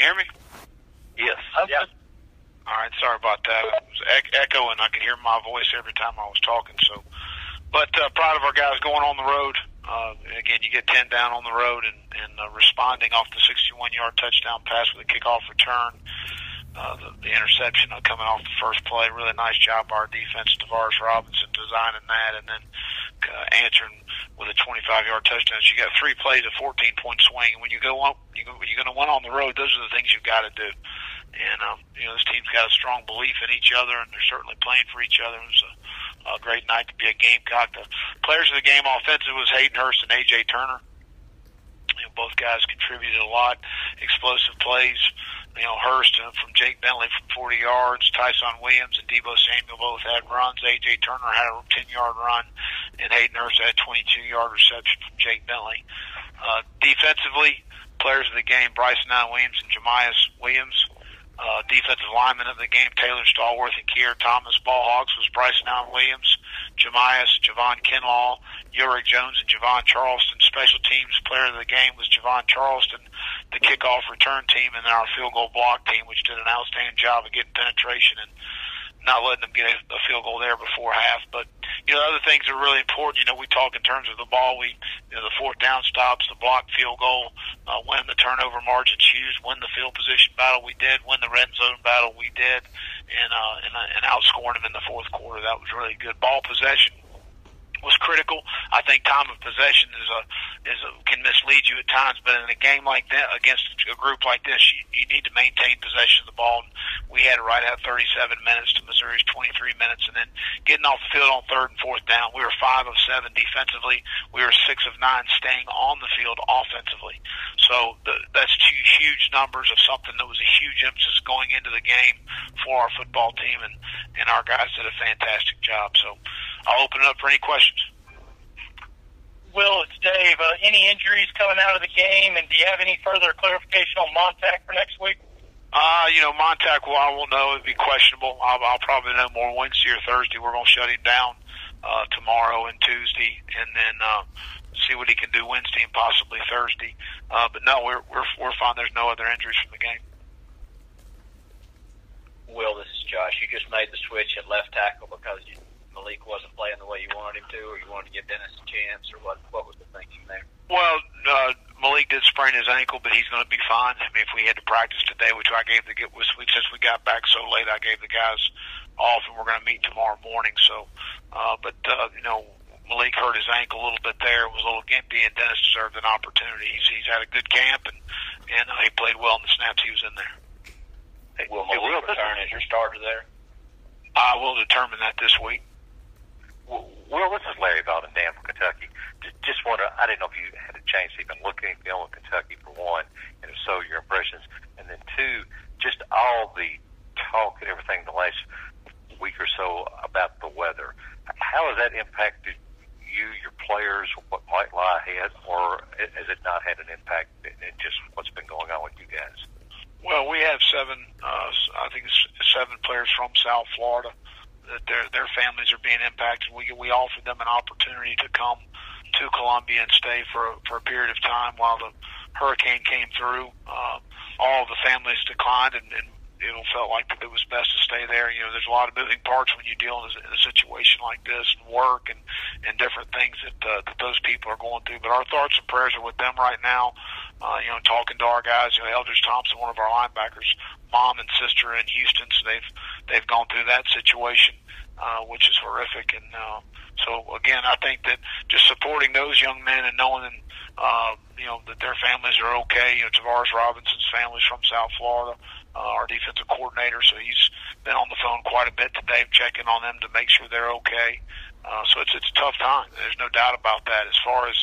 you hear me? Yes. Yeah. All right, sorry about that. It was echoing. I could hear my voice every time I was talking. But proud of our guys going on the road. Again, you get 10 down on the road and responding off the 61-yard touchdown pass with a kickoff return. The interception coming off the first play. Really nice job by our defense, Tavares Robinson, designing that, and then answering with a 25-yard touchdown. So you got 3 plays, a 14-point swing. When you go on, you're going to win on the road. Those are the things you've got to do. And this team's got a strong belief in each other, and they're certainly playing for each other. It was a great night to be a Gamecock. The players of the game offensive was Hayden Hurst and A.J. Turner. Both guys contributed a lot. Explosive plays. Hurst from Jake Bentley from 40 yards. Tyson Williams and Debo Samuel both had runs. A.J. Turner had a 10-yard run, and Hayden Hurst had a 22-yard reception from Jake Bentley. Defensively, players of the game, Bryson Allen Williams and Jemias Williams. Defensive lineman of the game, Taylor Stallworth and Kier Thomas. Ball Hogs was Bryson Allen Williams, Jemias, Javon Kinlaw, Ulrich Jones, and Javon Charleston. Special teams player of the game was Javon Charleston, the kickoff return team, and then our field goal block team, which did an outstanding job of getting penetration and not letting them get a field goal there before half. But, other things are really important. We talk in terms of the ball. The fourth down stops, the block field goal, win the turnover margins huge, win the field position battle we did, win the red zone battle we did, and outscoring them in the fourth quarter. That was really good. Ball possession was critical. I think time of possession can mislead you at times, but in a game like that, against a group like this, you need to maintain possession of the ball. We had it right at 37 minutes to Missouri's 23 minutes, and then getting off the field on third and fourth down. We were 5 of 7 defensively. We were 6 of 9 staying on the field offensively. So that's 2 huge numbers of something that was a huge emphasis going into the game for our football team, and our guys did a fantastic job. So I'll open it up for any questions. Will, it's Dave. Any injuries coming out of the game, and do you have any further clarification on Montac for next week? Montac, I will know. It'd be questionable. I'll probably know more Wednesday or Thursday. We're going to shut him down tomorrow and Tuesday, and then see what he can do Wednesday and possibly Thursday. But no, we're fine. There's no other injuries from the game. Will, this is Josh. You just made the switch at left tackle because Malik wasn't playing the way you wanted him to, or you wanted to give Dennis a chance, or what was the thinking there? Well, Malik did sprain his ankle, but he's going to be fine. I mean, if we had to practice today, which I gave since we got back so late, I gave the guys off, and we're going to meet tomorrow morning. So, Malik hurt his ankle a little bit there. It was a little gimpy, and Dennis deserved an opportunity. He's had a good camp, and he played well in the snaps he was in there. Will Malik return as your starter there? I will determine that this week. Will, this is Larry Valdendam from Kentucky. Just wonder, I didn't know if you had a chance to even look at anything on Kentucky, for one, and if so, your impressions. And then two, just all the talk and everything the last week or so about the weather. How has that impacted you, your players, what might lie ahead, or has it not had an impact in just what's been going on with you guys? Well, we have 7 players from South Florida that their families are being impacted. We offered them an opportunity to come to Columbia and stay for a period of time while the hurricane came through. All the families declined, and it felt like that it was best to stay there. There's a lot of moving parts when you deal in a situation like this, and work and different things that those people are going through. But our thoughts and prayers are with them right now. Talking to our guys, Eldridge Thompson, one of our linebackers, mom and sister in Houston, so they've gone through that situation, which is horrific. And so again, I think that just supporting those young men and knowing that their families are okay. Tavares Robinson's family's from South Florida. Our defensive coordinator, so he's been on the phone quite a bit today, checking on them to make sure they're okay. So it's a tough time. There's no doubt about that. As far as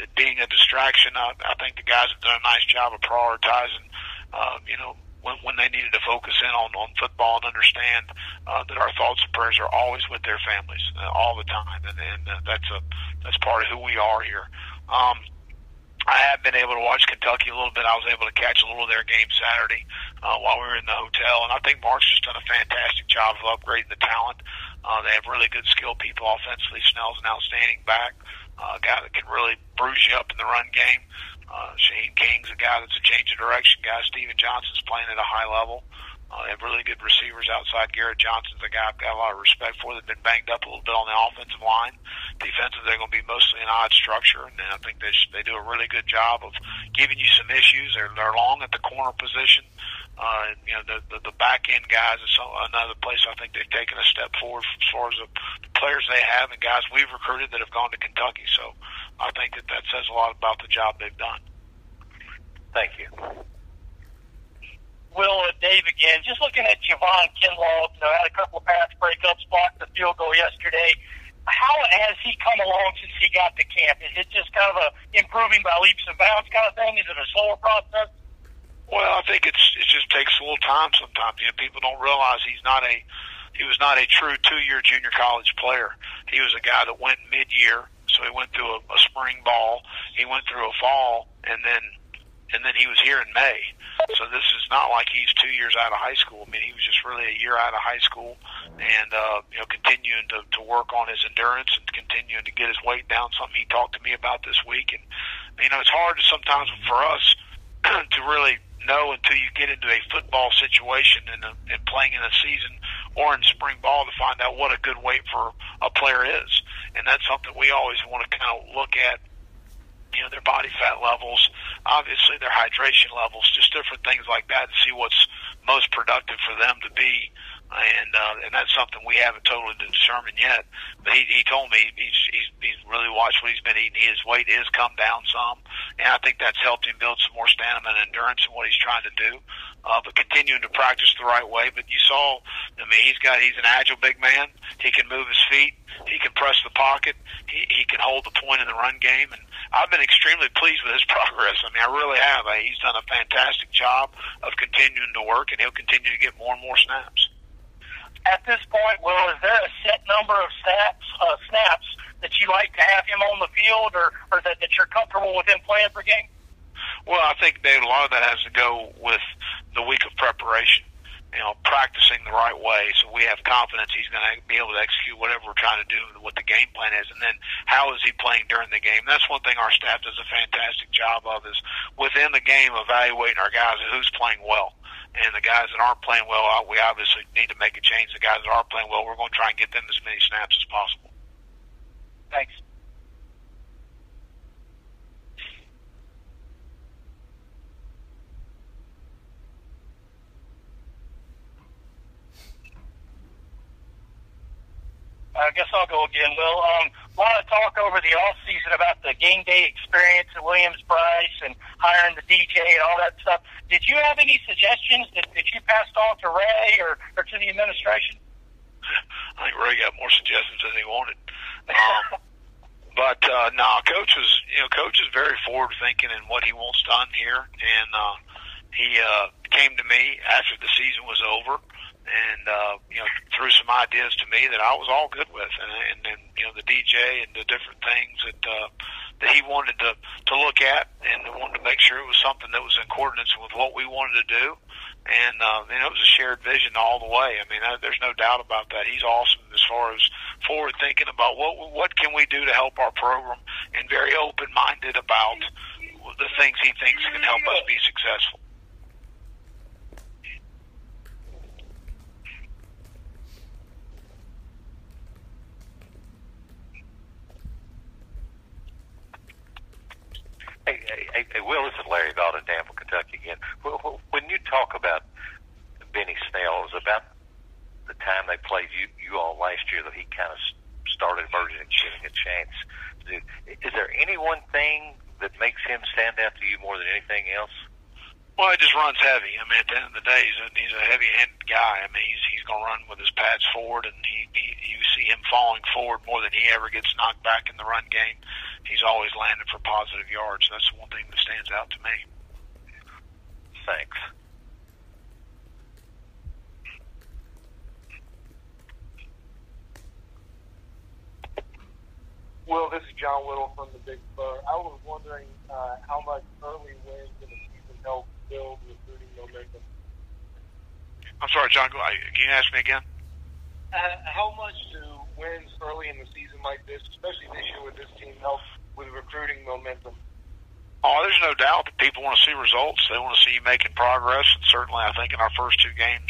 it being a distraction, I think the guys have done a nice job of prioritizing, when they needed to focus in on football and understand that our thoughts and prayers are always with their families all the time, and that's part of who we are here. I have been able to watch Kentucky a little bit. I was able to catch a little of their game Saturday while we were in the hotel, and I think Mark's just done a fantastic job of upgrading the talent. They have really good skilled people offensively. Snell's an outstanding back, a guy that can really bruise you up in the run game. Shane King's a guy guy that's a change of direction guy. Steven Johnson's playing at a high level. They have really good receivers outside. Garrett Johnson's a guy I've got a lot of respect for. They've been banged up a little bit on the offensive line. Defensive, they're going to be mostly an odd structure, and I think they do a really good job of giving you some issues. They're long at the corner position. The back end guys is another place I think they've taken a step forward as far as the players they have and guys we've recruited that have gone to Kentucky. So I think that says a lot about the job they've done. Thank you. Will, Dave again. Just looking at Javon Kinlaw, had a couple of pass breakups, blocked the field goal yesterday. How has he come along since he got to camp? Is it just kind of a improving by leaps and bounds kind of thing? Is it a slower process? Well, I think it just takes a little time sometimes. People don't realize he was not a true 2-year junior college player. He was a guy that went mid-year, so he went through a spring ball, he went through a fall, and then he was here in May. So this is not like he's 2 years out of high school. I mean, he was just really a year out of high school and, continuing to work on his endurance and continuing to get his weight down, something he talked to me about this week. And, it's hard sometimes for us to really know until you get into a football situation and playing in a season or in spring ball to find out what a good weight for a player is. And that's something we always want to kind of look at. Their body fat levels, obviously their hydration levels, just different things like that to see what's most productive for them to be. And that's something we haven't totally determined yet. But he told me he's really watched what he's been eating. His weight has come down some, and I think that's helped him build some more stamina and endurance in what he's trying to do. But continuing to practice the right way. But you saw, he's an agile big man. He can move his feet. He can press the pocket. He can hold the point in the run game. And I've been extremely pleased with his progress. I really have. He's done a fantastic job of continuing to work, and he'll continue to get more and more snaps. At this point, Will, is there a set number of snaps that you like to have him on the field or that you're comfortable with him playing per game? Well, I think, Dave, a lot of that has to go with the week of preparation, practicing the right way so we have confidence he's going to be able to execute whatever we're trying to do, what the game plan is, and then how is he playing during the game. That's one thing our staff does a fantastic job of is within the game evaluating our guys who's playing well. And the guys that aren't playing well, we obviously need to make a change. The guys that are playing well, we're going to try and get them as many snaps as possible. Thanks. I guess I'll go again, Will. A lot of talk over the offseason about the game day experience at Williams-Brice and hiring the DJ and all that stuff. Did you have any suggestions that you passed on to Ray or to the administration? I think Ray got more suggestions than he wanted. Coach is very forward thinking in what he wants done here, and he came to me after the season was over and threw some ideas to me that I was all good with, and the DJ and the different things that he wanted to look at, and wanted to make sure it was something that was in accordance with what we wanted to do. And it was a shared vision all the way. There's no doubt about that. He's awesome as far as forward thinking about what can we do to help our program, and very open minded about the things he thinks can help us be successful. Hey, Will, this is Larry Vaught in Danville, Kentucky again. When you talk about Benny Snell, it was about the time they played you all last year that he kind of started emerging and getting a chance. Is there any one thing that makes him stand out to you more than anything else? Well, he just runs heavy. At the end of the day, he's a heavy-handed guy. He's going to run with his pads forward, and you see him falling forward more than he ever gets knocked back in the run game. He's always landed for positive yards. That's the one thing that stands out to me. Thanks. Will, this is John Whittle from the Big Spur. I was wondering how much early wins in the season help build recruiting momentum. I'm sorry, John. Can you ask me again? How much do wins early in the season like this, especially this year with this team, help with recruiting momentum? Oh, there's no doubt that people want to see results. They want to see you making progress. And certainly, I think in our first 2 games,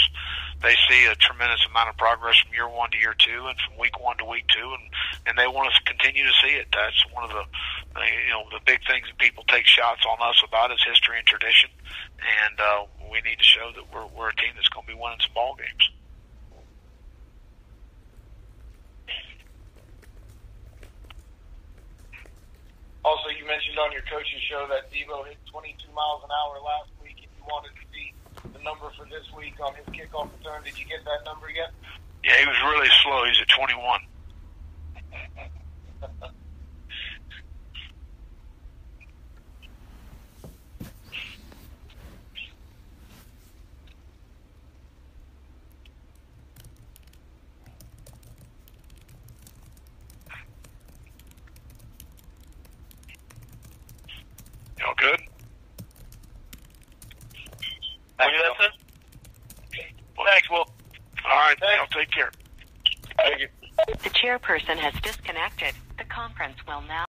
they see a tremendous amount of progress from year 1 to year 2, and from week 1 to week 2, and they want us to continue to see it. That's one of the the big things that people take shots on us about is history and tradition, and we need to show that we're a team that's going to be winning some ball games. Also, you mentioned on your coaching show that Debo hit 22 miles an hour last week, and you wanted to see the number for this week on his kickoff return. Did you get that number yet? Yeah, he was really slow. He's at 21. Y'all good? Maybe that's it. Thanks, Will. All right, y'all take care. Thank you. The chairperson has disconnected. The conference will now